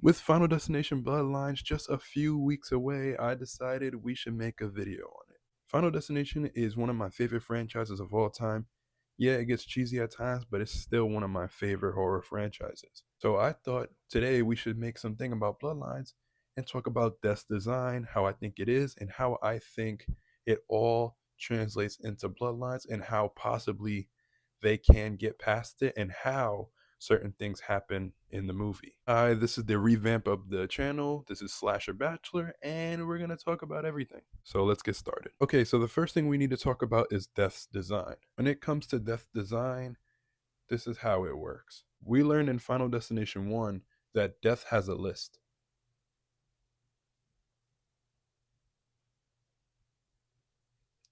With Final Destination Bloodlines just a few weeks away, I decided we should make a video on it. Final Destination is one of my favorite franchises of all time. Yeah, it gets cheesy at times, but it's still one of my favorite horror franchises. So I thought today we should make something about Bloodlines and talk about Death's design, how I think it is, and how I think it all translates into Bloodlines and how possibly they can get past it and how certain things happen in the movie. Hi, this is the revamp of the channel. This is Slasher Bachelor, and we're going to talk about everything. So let's get started. Okay, so the first thing we need to talk about is Death's design. When it comes to Death's design, this is how it works. We learned in Final Destination 1 that Death has a list.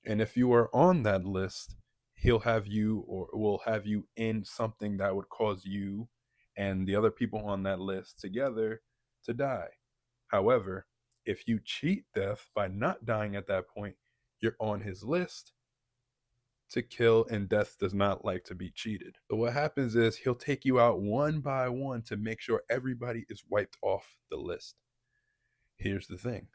And if you are on that list, he'll have you or will have you in something that would cause you and the other people on that list together to die. However, if you cheat Death by not dying at that point, you're on his list to kill, and Death does not like to be cheated. So what happens is he'll take you out one by one to make sure everybody is wiped off the list. Here's the thing.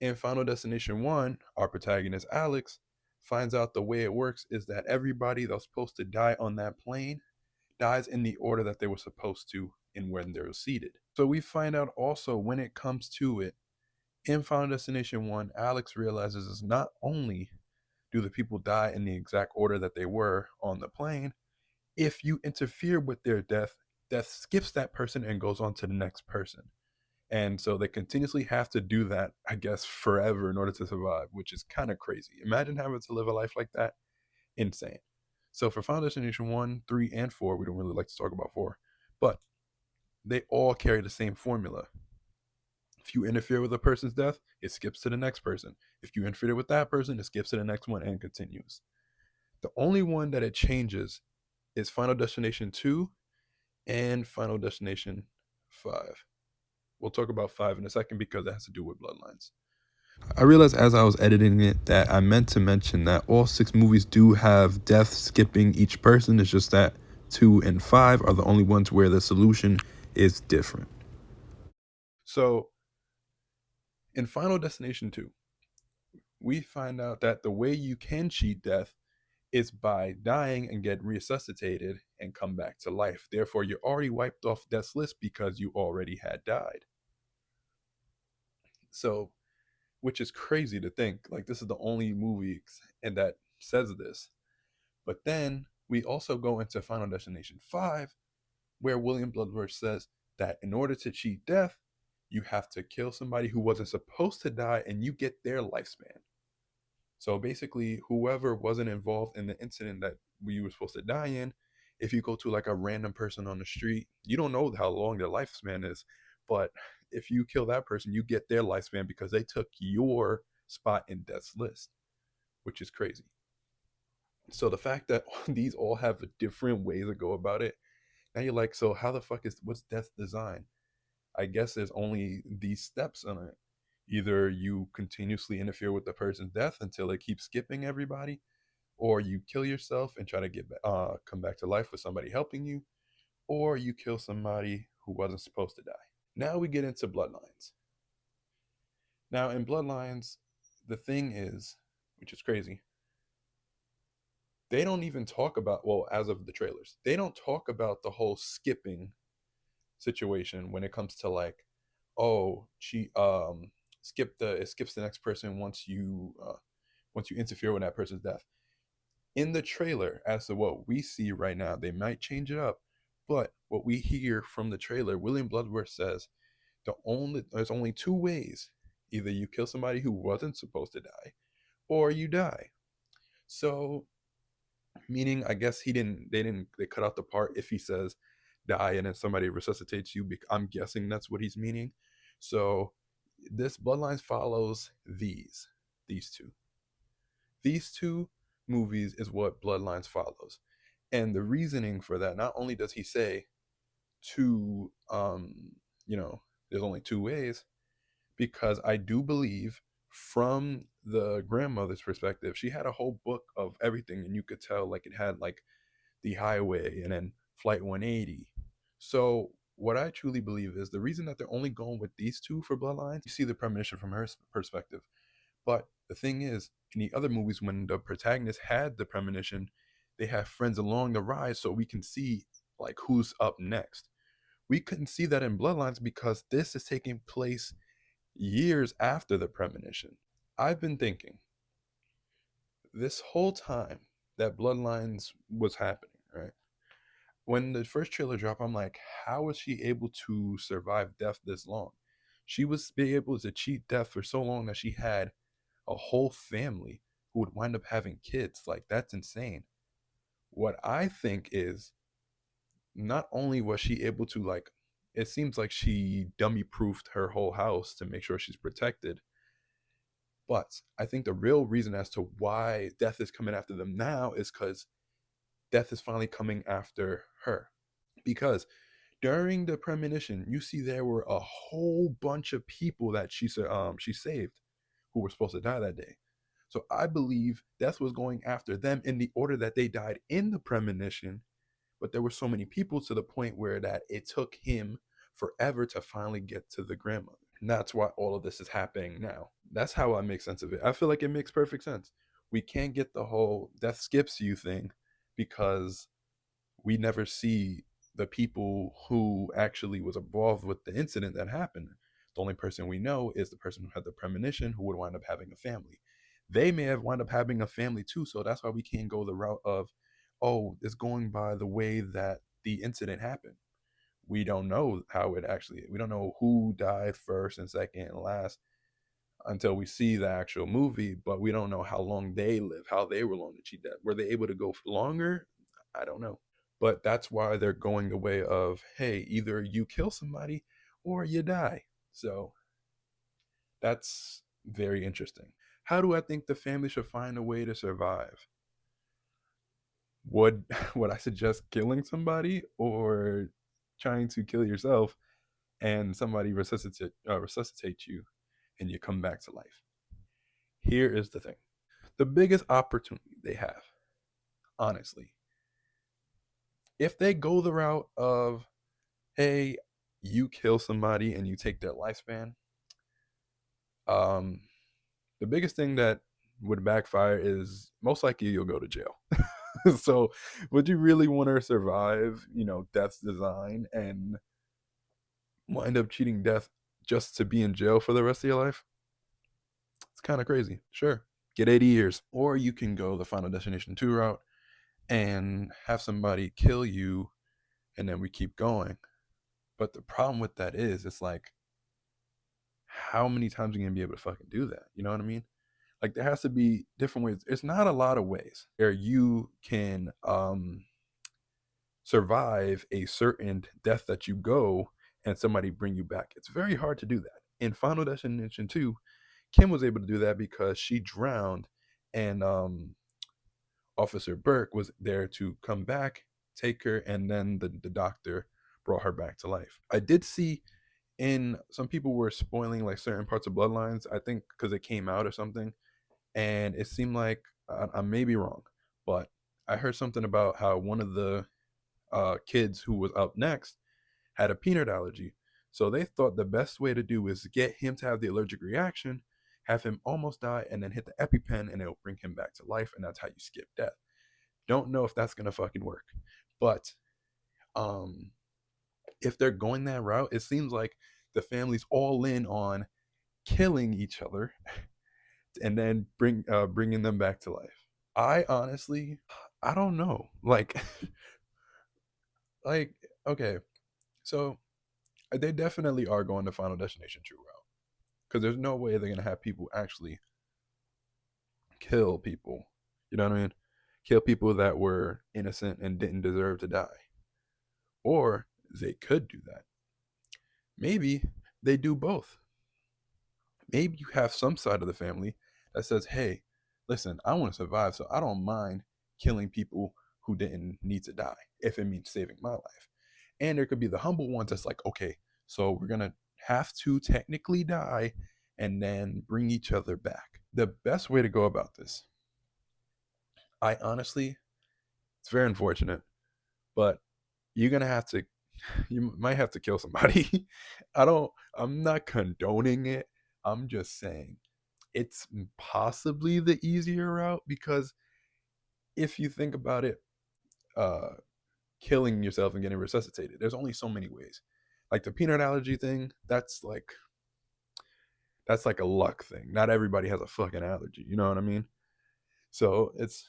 In Final Destination 1, our protagonist Alex finds out the way it works is that everybody that's supposed to die on that plane dies in the order that they were supposed to and when they're seated. So we find out also when it comes to it, in Final Destination 1, Alex realizes is not only do the people die in the exact order that they were on the plane, if you interfere with their death, death skips that person and goes on to the next person. And so they continuously have to do that, I guess, forever in order to survive, which is kind of crazy. Imagine having to live a life like that. Insane. So for Final Destination 1, 3, and 4, we don't really like to talk about 4, but they all carry the same formula. If you interfere with a person's death, it skips to the next person. If you interfere with that person, it skips to the next one and continues. The only one that it changes is Final Destination 2 and Final Destination 5. We'll talk about 5 in a second because it has to do with Bloodlines. I realized as I was editing it that I meant to mention that all 6 movies do have death skipping each person. It's just that 2 and 5 are the only ones where the solution is different. So in Final Destination 2, we find out that the way you can cheat death is by dying and get resuscitated and come back to life. Therefore, you're already wiped off death's list because you already had died. So, which is crazy to think. Like, this is the only movie and that says this. But then we also go into Final Destination 5, where William Bloodworth says that in order to cheat death, you have to kill somebody who wasn't supposed to die and you get their lifespan. So basically, whoever wasn't involved in the incident that we were supposed to die in, if you go to like a random person on the street, you don't know how long their lifespan is. But if you kill that person, you get their lifespan because they took your spot in death's list, which is crazy. So the fact that these all have different ways to go about it, now you're like, so how the fuck what's death's design? I guess there's only these steps on it. Either you continuously interfere with the person's death until they keep skipping everybody, or you kill yourself and try to come back to life with somebody helping you, or you kill somebody who wasn't supposed to die. Now we get into Bloodlines. Now in Bloodlines, the thing is, which is crazy, they don't even talk about, well, as of the trailers, they don't talk about the whole skipping situation when it comes to like, oh, she it skips the next person once you interfere with that person's death. In the trailer, as to what we see right now, they might change it up, but what we hear from the trailer, William Bloodworth says there's only 2 ways: either you kill somebody who wasn't supposed to die, or you die. So, meaning, I guess they cut out the part if he says die and then somebody resuscitates you. I'm guessing that's what he's meaning. So this Bloodlines follows these two. These two movies is what Bloodlines follows. And the reasoning for that, not only does he say two, there's only 2 ways, because I do believe from the grandmother's perspective, she had a whole book of everything, and you could tell like it had like the highway and then flight 180. So what I truly believe is the reason that they're only going with these two for Bloodlines, you see the premonition from her perspective. But the thing is, in the other movies, when the protagonist had the premonition, they have friends along the ride so we can see like who's up next. We couldn't see that in Bloodlines because this is taking place years after the premonition. I've been thinking this whole time that Bloodlines was happening, right? When the first trailer dropped, I'm like, how was she able to survive death this long? She was be able to cheat death for so long that she had a whole family who would wind up having kids. Like, that's insane. What I think is not only was she able to, like, it seems like she dummy proofed her whole house to make sure she's protected. But I think the real reason as to why death is coming after them now is because death is finally coming after her. Because during the premonition, you see there were a whole bunch of people that she saved who were supposed to die that day. So I believe death was going after them in the order that they died in the premonition, but there were so many people to the point where that it took him forever to finally get to the grandmother. And that's why all of this is happening now. That's how I make sense of it. I feel like it makes perfect sense. We can't get the whole death skips you thing because we never see the people who actually was involved with the incident that happened. The only person we know is the person who had the premonition who would wind up having a family. They may have wound up having a family too, so that's why we can't go the route of, oh, it's going by the way that the incident happened. We don't know how it actually, we don't know who died first and second and last until we see the actual movie, but we don't know how long they live, how they were long to cheat death. Were they able to go for longer? I don't know. But that's why they're going the way of, hey, either you kill somebody or you die. So that's very interesting. How do I think the family should find a way to survive? Would would I suggest killing somebody or trying to kill yourself and somebody resuscitate you and you come back to life? Here is the thing. The biggest opportunity they have, honestly, if they go the route of, hey, you kill somebody and you take their lifespan, um, the biggest thing that would backfire is most likely you'll go to jail. So, would you really want to survive, death's design and wind up cheating death just to be in jail for the rest of your life? It's kind of crazy. Sure, get 80 years. Or you can go the Final Destination 2 route and have somebody kill you and then we keep going. But the problem with that is, it's like, how many times are you gonna be able to fucking do that? You know what I mean? Like, there has to be different ways. It's not a lot of ways where you can survive a certain death that you go and somebody bring you back. It's very hard to do that. In Final Destination 2, Kim was able to do that because she drowned and Officer Burke was there to come back, take her, and then the doctor brought her back to life. I did see in some people were spoiling like certain parts of Bloodlines, I think because it came out or something, and it seemed like I may be wrong, but I heard something about how one of the kids who was up next had a peanut allergy. So they thought the best way to do is get him to have the allergic reaction, have him almost die, and then hit the EpiPen, and it'll bring him back to life, and that's how you skip death. Don't know if that's gonna fucking work, but um, if they're going that route, it seems like the family's all in on killing each other and then bringing them back to life. I honestly, I don't know. Like, like okay, so they definitely are going to Final Destination true route because there's no way they're gonna have people actually kill people. You know what I mean? Kill people that were innocent and didn't deserve to die. Or they could do that. Maybe they do both. Maybe you have some side of the family that says, hey, listen, I want to survive, so I don't mind killing people who didn't need to die if it means saving my life. And there could be the humble ones that's like, okay, so we're going to have to technically die and then bring each other back. The best way to go about this, I honestly, it's very unfortunate, but you're going to have to you might have to kill somebody. I'm not condoning it. I'm just saying it's possibly the easier route because if you think about it, uh, killing yourself and getting resuscitated, there's only so many ways. Like the peanut allergy thing, that's like a luck thing. Not everybody has a fucking allergy. You know what I mean? So it's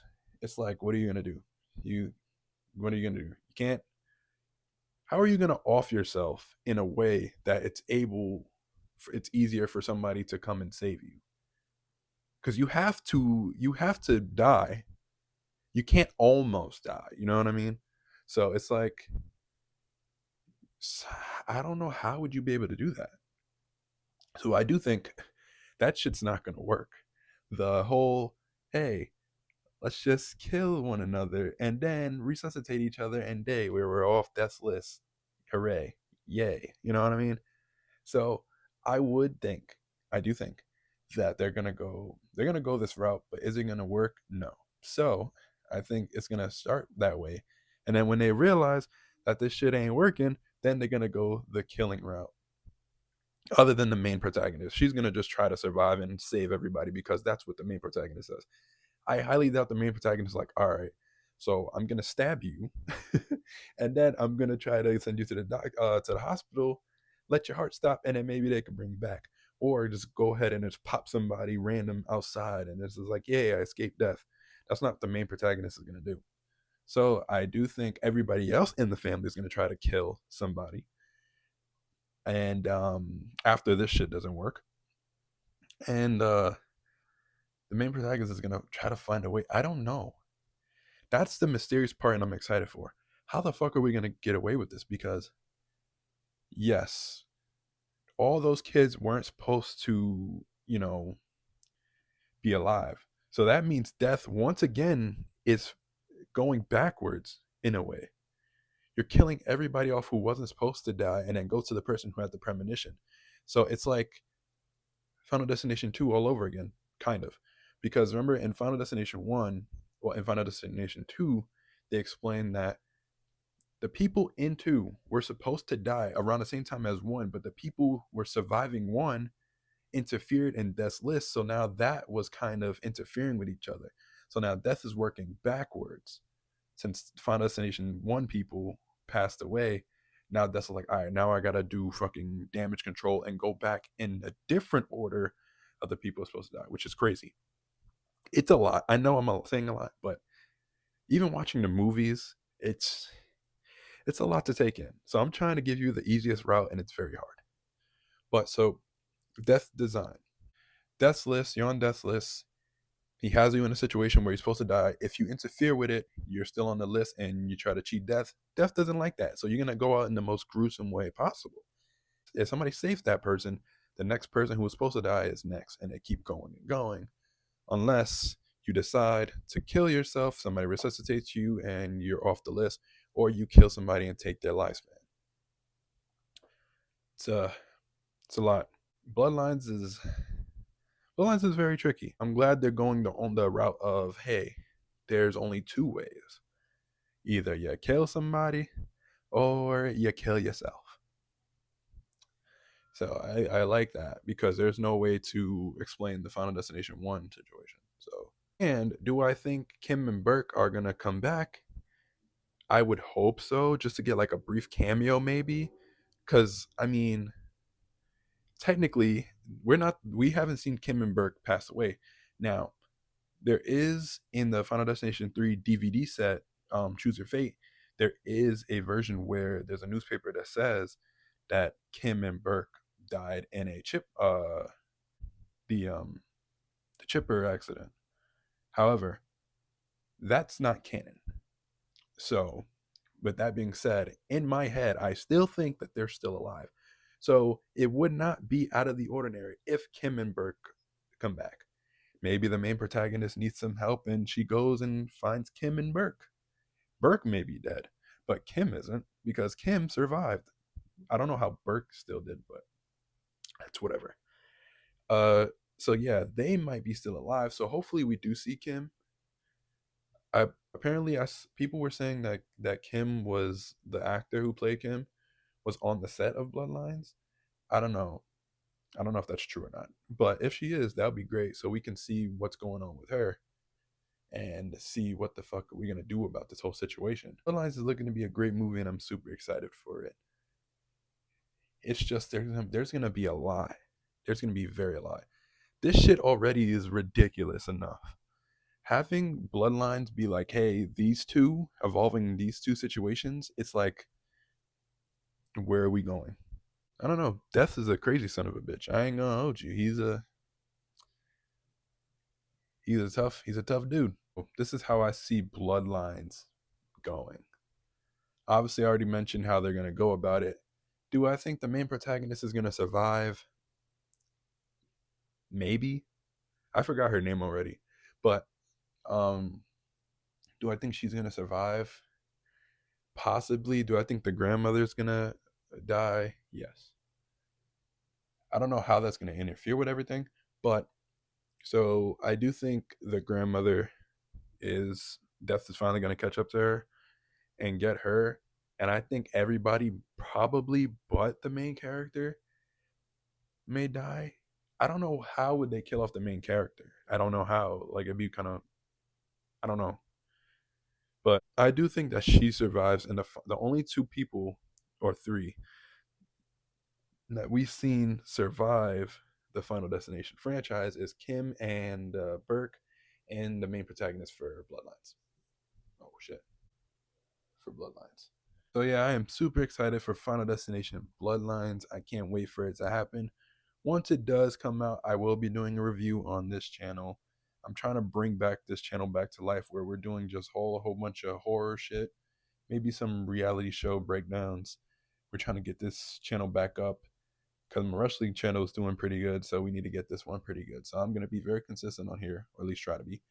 like, what are you gonna do? You what are you gonna do? You can't. How are you gonna off yourself in a way that it's easier for somebody to come and save you? Because you have to die. You can't almost die. You know what I mean? So it's like I don't know how would you be able to do that. So I do think that shit's not gonna work. The whole hey, let's just kill one another and then resuscitate each other and day where we're off death's list. Hooray. Yay. You know what I mean? So I do think that they're gonna go this route, but is it gonna work? No. So I think it's gonna start that way. And then when they realize that this shit ain't working, then they're gonna go the killing route. Other than the main protagonist, she's gonna just try to survive and save everybody because that's what the main protagonist says. I highly doubt the main protagonist is like, all right, so I'm gonna stab you, and then I'm gonna try to send you to the hospital, let your heart stop, and then maybe they can bring you back, or just go ahead and just pop somebody random outside, and it's just like, yeah, I escaped death. That's not what the main protagonist is gonna do. So I do think everybody else in the family is gonna try to kill somebody, and after this shit doesn't work, and the main protagonist is gonna try to find a way. I don't know. That's the mysterious part, and I'm excited for. How the fuck are we gonna get away with this? Because yes, all those kids weren't supposed to, be alive. So that means death once again is going backwards in a way. You're killing everybody off who wasn't supposed to die, and then go to the person who had the premonition. So it's like Final Destination 2 all over again, kind of. Because remember in Final Destination 1, well, in Final Destination 2, they explained that the people in 2 were supposed to die around the same time as 1, but the people who were surviving 1 interfered in Death's list. So now that was kind of interfering with each other. So now Death is working backwards. Since Final Destination 1 people passed away, now Death's like, all right, now I gotta do fucking damage control and go back in a different order of the people supposed to die, which is crazy. It's a lot. I know I'm saying a lot, but even watching the movies, it's a lot to take in. So I'm trying to give you the easiest route, and it's very hard. But so death design, death's list. You're on death's list. He has you in a situation where you're supposed to die. If you interfere with it, you're still on the list, and you try to cheat death. Death doesn't like that, so you're gonna go out in the most gruesome way possible. If somebody saves that person, the next person who was supposed to die is next, and they keep going and going, unless you decide to kill yourself, somebody resuscitates you, and you're off the list, or you kill somebody and take their lifespan. It's a it's a lot. Bloodlines is Bloodlines is very tricky. I'm glad they're going on the route of hey, there's only two ways. Either you kill somebody or you kill yourself. So I like that because there's no way to explain the Final Destination 1 situation. So and do I think Kim and Burke are gonna come back? I would hope so, just to get like a brief cameo maybe. Cause I mean, technically we haven't seen Kim and Burke pass away. Now, there is in the Final Destination 3 DVD set, Choose Your Fate, there is a version where there's a newspaper that says that Kim and Burke died in a the chipper accident. However, that's not canon. So, with that being said, in my head, I still think that they're still alive. So, it would not be out of the ordinary if Kim and Burke come back. Maybe the main protagonist needs some help and she goes and finds Kim and Burke. Burke may be dead, but Kim isn't because Kim survived. I don't know how Burke still did, but that's whatever. Uh, so yeah, they might be still alive. So hopefully we do see Kim. I apparently people were saying that Kim was the actor who played Kim, was on the set of Bloodlines. I don't know. I don't know if that's true or not. But if she is, that would be great. So we can see what's going on with her and see what the fuck are we gonna do about this whole situation. Bloodlines is looking to be a great movie, and I'm super excited for it. It's just there's gonna be a lie. There's gonna be very a lie. This shit already is ridiculous enough. Having Bloodlines be like, hey, these two evolving these two situations, it's like, where are we going? I don't know. Death is a crazy son of a bitch. I ain't gonna hold you. He's a tough dude. This is how I see Bloodlines going. Obviously, I already mentioned how they're gonna go about it. Do I think the main protagonist is gonna survive? Maybe. I forgot her name already. But um do I think she's gonna survive? Possibly. Do I think the grandmother's gonna die? Yes. I don't know how that's gonna interfere with everything, but so I do think the grandmother is death is finally gonna catch up to her and get her. And I think everybody probably but the main character may die. I don't know how would they kill off the main character. I don't know how. Like it'd be kind of I don't know. But I do think that she survives, and the only two people or three that we've seen survive the Final Destination franchise is Kim and Burke, and the main protagonist for Bloodlines. Oh shit, for Bloodlines. So yeah, I am super excited for Final Destination Bloodlines. I can't wait for it to happen. Once it does come out, I will be doing a review on this channel. I'm trying to bring back this channel back to life where we're doing just a whole bunch of horror shit, maybe some reality show breakdowns. We're trying to get this channel back up because my wrestling channel is doing pretty good, so we need to get this one pretty good. So I'm gonna be very consistent on here, or at least try to be.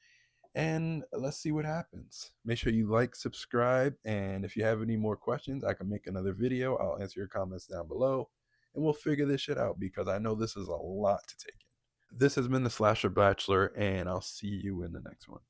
And let's see what happens. Make sure you like, subscribe, and if you have any more questions, I can make another video. I'll answer your comments down below, and we'll figure this shit out because I know this is a lot to take in. This has been the Slasher Bachelor, and I'll see you in the next one.